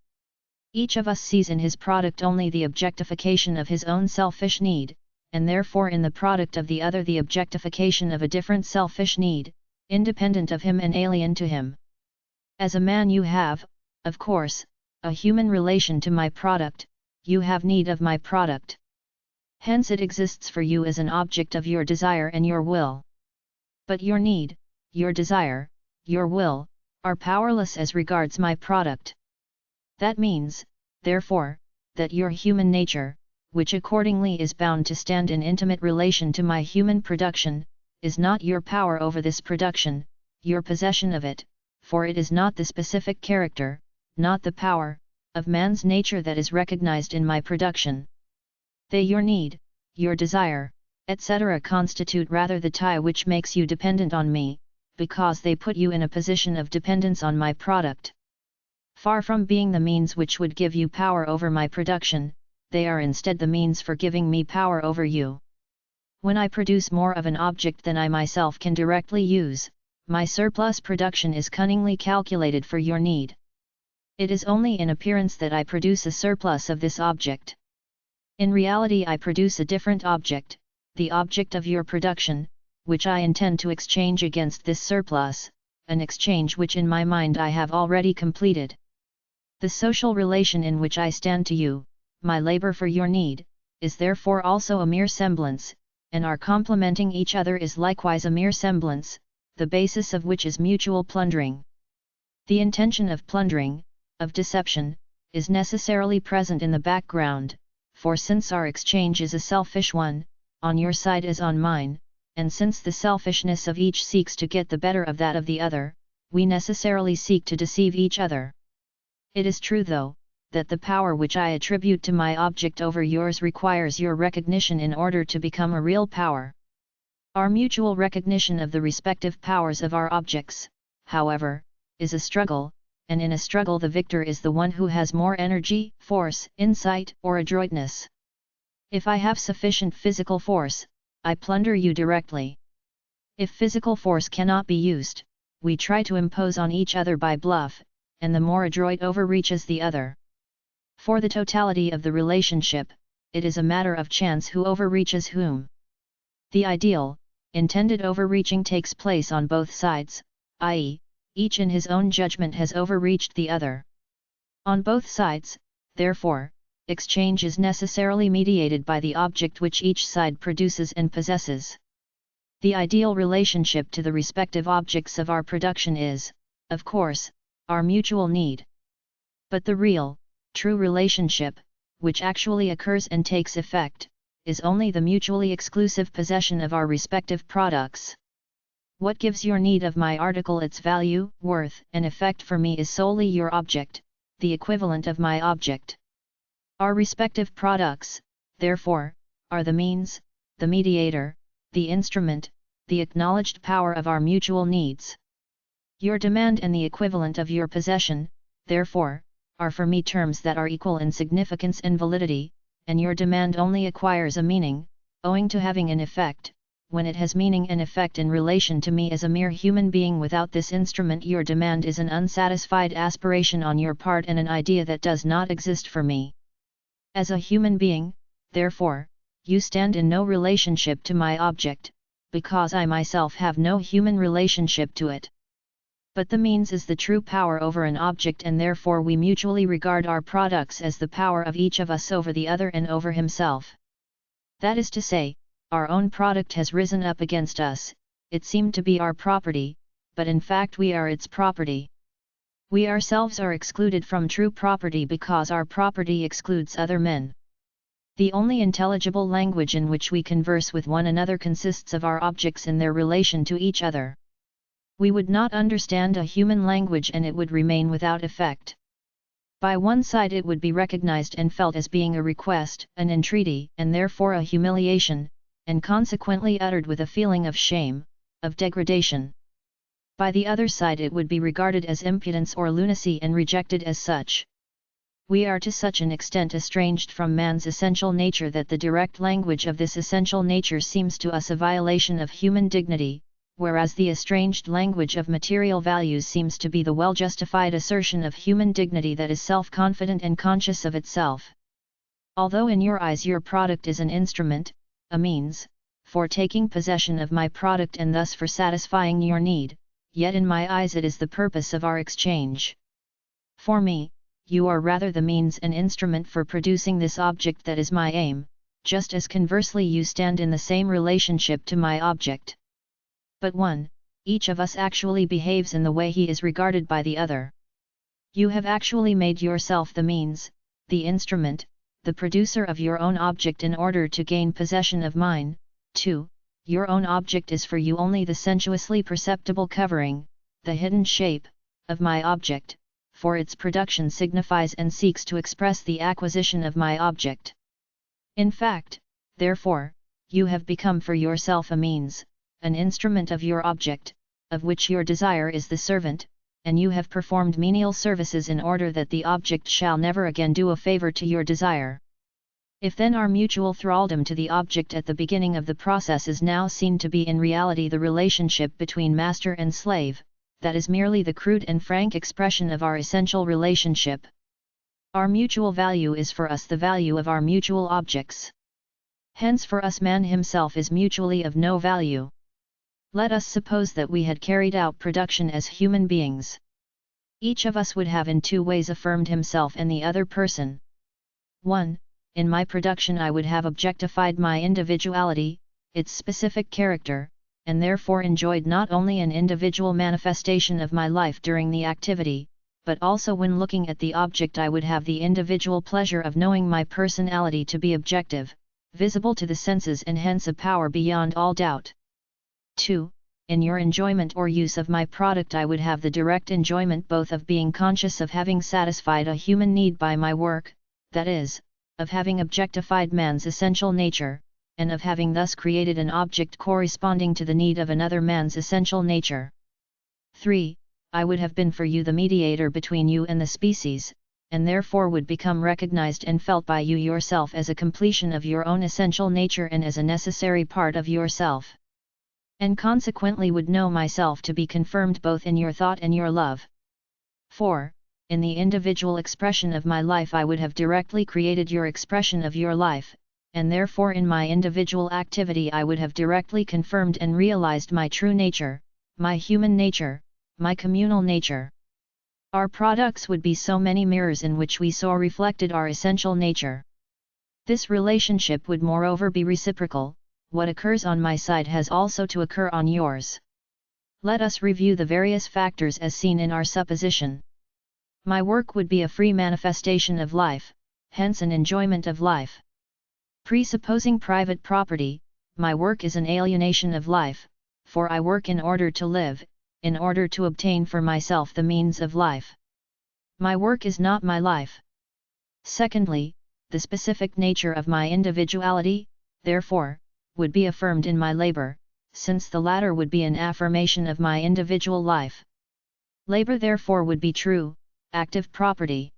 Each of us sees in his product only the objectification of his own selfish need, and therefore in the product of the other the objectification of a different selfish need, independent of him and alien to him. As a man you have, of course, a human relation to my product, you have need of my product. Hence it exists for you as an object of your desire and your will. But your need, your desire, your will, are powerless as regards my product. That means, therefore, that your human nature, which accordingly is bound to stand in intimate relation to my human production, is not your power over this production, your possession of it, for it is not the specific character, not the power, of man's nature that is recognized in my production. They your need, your desire, etc. constitute rather the tie which makes you dependent on me, because they put you in a position of dependence on my product. Far from being the means which would give you power over my production, they are instead the means for giving me power over you. When I produce more of an object than I myself can directly use, my surplus production is cunningly calculated for your need. It is only in appearance that I produce a surplus of this object. In reality I produce a different object, the object of your production, which I intend to exchange against this surplus, an exchange which in my mind I have already completed. The social relation in which I stand to you, my labor for your need, is therefore also a mere semblance, and our complementing each other is likewise a mere semblance, the basis of which is mutual plundering. The intention of plundering, of deception, is necessarily present in the background, for since our exchange is a selfish one, on your side as on mine, and since the selfishness of each seeks to get the better of that of the other, we necessarily seek to deceive each other. It is true though, that the power which I attribute to my object over yours requires your recognition in order to become a real power. Our mutual recognition of the respective powers of our objects, however, is a struggle, and in a struggle the victor is the one who has more energy, force, insight, or adroitness. If I have sufficient physical force, I plunder you directly. If physical force cannot be used, we try to impose on each other by bluff, and the more adroit overreaches the other. For the totality of the relationship, it is a matter of chance who overreaches whom. The ideal, intended overreaching takes place on both sides, i.e., each in his own judgment has overreached the other. On both sides, therefore, exchange is necessarily mediated by the object which each side produces and possesses. The ideal relationship to the respective objects of our production is, of course, our mutual need. But the real, true relationship, which actually occurs and takes effect, is only the mutually exclusive possession of our respective products. What gives your need of my article its value, worth, and effect for me is solely your object, the equivalent of my object. Our respective products, therefore, are the means, the mediator, the instrument, the acknowledged power of our mutual needs. Your demand and the equivalent of your possession, therefore, are for me terms that are equal in significance and validity, and your demand only acquires a meaning, owing to having an effect, when it has meaning and effect in relation to me as a mere human being. Without this instrument your demand is an unsatisfied aspiration on your part and an idea that does not exist for me. As a human being, therefore, you stand in no relationship to my object, because I myself have no human relationship to it. But the means is the true power over an object, and therefore we mutually regard our products as the power of each of us over the other and over himself. That is to say, our own product has risen up against us, it seemed to be our property, but in fact we are its property. We ourselves are excluded from true property because our property excludes other men. The only intelligible language in which we converse with one another consists of our objects in their relation to each other. We would not understand a human language and it would remain without effect. By one side it would be recognized and felt as being a request, an entreaty, and therefore a humiliation, and consequently uttered with a feeling of shame, of degradation. By the other side it would be regarded as impudence or lunacy and rejected as such. We are to such an extent estranged from man's essential nature that the direct language of this essential nature seems to us a violation of human dignity, whereas the estranged language of material values seems to be the well-justified assertion of human dignity that is self-confident and conscious of itself. Although in your eyes your product is an instrument, a means, for taking possession of my product and thus for satisfying your need, yet in my eyes it is the purpose of our exchange. For me, you are rather the means and instrument for producing this object that is my aim, just as conversely you stand in the same relationship to my object. But each of us actually behaves in the way he is regarded by the other. You have actually made yourself the means, the instrument, the producer of your own object in order to gain possession of mine. 2. Your own object is for you only the sensuously perceptible covering, the hidden shape, of my object, for its production signifies and seeks to express the acquisition of my object. In fact, therefore, you have become for yourself a means, an instrument of your object, of which your desire is the servant, and you have performed menial services in order that the object shall never again do a favor to your desire. If then our mutual thraldom to the object at the beginning of the process is now seen to be in reality the relationship between master and slave, that is merely the crude and frank expression of our essential relationship. Our mutual value is for us the value of our mutual objects. Hence for us man himself is mutually of no value. Let us suppose that we had carried out production as human beings. Each of us would have in two ways affirmed himself and the other person. 1. In my production I would have objectified my individuality, its specific character, and therefore enjoyed not only an individual manifestation of my life during the activity, but also when looking at the object I would have the individual pleasure of knowing my personality to be objective, visible to the senses and hence a power beyond all doubt. 2. In your enjoyment or use of my product I would have the direct enjoyment both of being conscious of having satisfied a human need by my work, that is, of having objectified man's essential nature, and of having thus created an object corresponding to the need of another man's essential nature. 3. I would have been for you the mediator between you and the species, and therefore would become recognized and felt by you yourself as a completion of your own essential nature and as a necessary part of yourself. And consequently would know myself to be confirmed both in your thought and your love. 4. In the individual expression of my life I would have directly created your expression of your life, and therefore in my individual activity I would have directly confirmed and realized my true nature, my human nature, my communal nature. Our products would be so many mirrors in which we saw reflected our essential nature. This relationship would moreover be reciprocal. What occurs on my side has also to occur on yours. Let us review the various factors as seen in our supposition. My work would be a free manifestation of life, hence an enjoyment of life. Presupposing private property, my work is an alienation of life, for I work in order to live, in order to obtain for myself the means of life. My work is not my life. Secondly, the specific nature of my individuality, therefore, would be affirmed in my labor, since the latter would be an affirmation of my individual life. Labor therefore would be true, active property.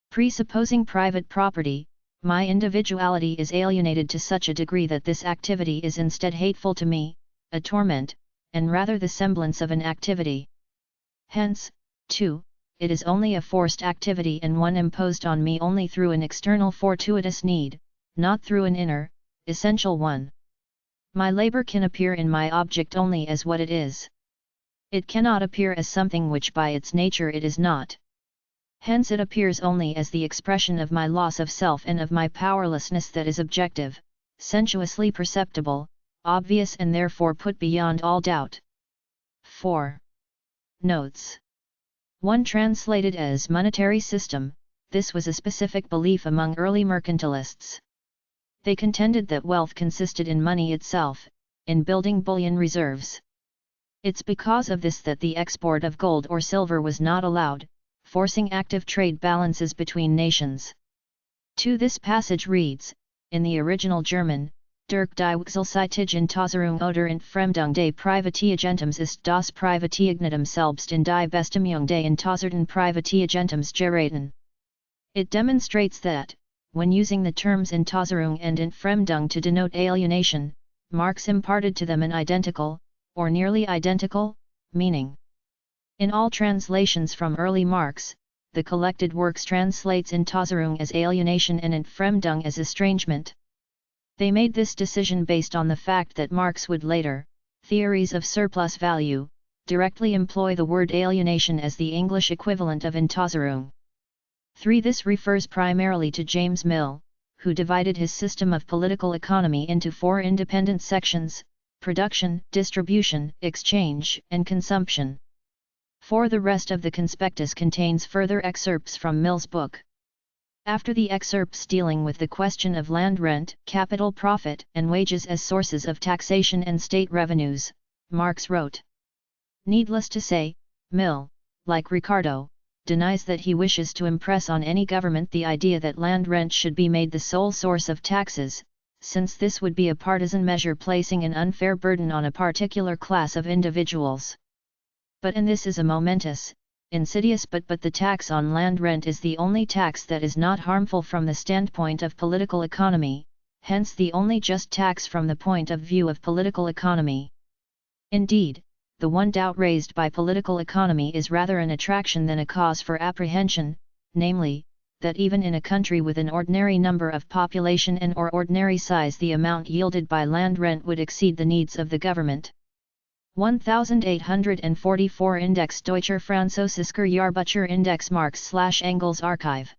Presupposing private property, my individuality is alienated to such a degree that this activity is instead hateful to me, a torment, and rather the semblance of an activity. Hence, too, it is only a forced activity and one imposed on me only through an external fortuitous need, not through an inner, essential one. My labor can appear in my object only as what it is. It cannot appear as something which by its nature it is not. Hence it appears only as the expression of my loss of self and of my powerlessness that is objective, sensuously perceptible, obvious and therefore put beyond all doubt. 4. Notes. 1. Translated as monetary system, this was a specific belief among early mercantilists. They contended that wealth consisted in money itself, in building bullion reserves. It's because of this that the export of gold or silver was not allowed, forcing active trade balances between nations. 2. This passage reads, in the original German, Durch die Wechselseitige oder Entfremdung des Privatagentums ist das Privateigentum selbst in die Bestimmung des entzauberten Privatagentums geraten. It demonstrates that, when using the terms Entzauberung and Entfremdung to denote alienation, Marx imparted to them an identical, or nearly identical, meaning. In all translations from early Marx, the collected works translates Entzauberung as alienation and Entfremdung as estrangement. They made this decision based on the fact that Marx would later, theories of surplus value, directly employ the word alienation as the English equivalent of Entzauberung. 3. This refers primarily to James Mill, who divided his system of political economy into 4 independent sections: production, distribution, exchange, and consumption. 4. The rest of the conspectus contains further excerpts from Mill's book. After the excerpts dealing with the question of land rent, capital profit, and wages as sources of taxation and state revenues, Marx wrote. Needless to say, Mill, like Ricardo, denies that he wishes to impress on any government the idea that land rent should be made the sole source of taxes, since this would be a partisan measure placing an unfair burden on a particular class of individuals. And this is a momentous, insidious but the tax on land rent is the only tax that is not harmful from the standpoint of political economy, hence the only just tax from the point of view of political economy. Indeed, the one doubt raised by political economy is rather an attraction than a cause for apprehension, namely, that even in a country with an ordinary number of population and or ordinary size the amount yielded by land rent would exceed the needs of the government. 1844 Index Deutscher Französischer Jahrbucher Index MARX / Engels Archive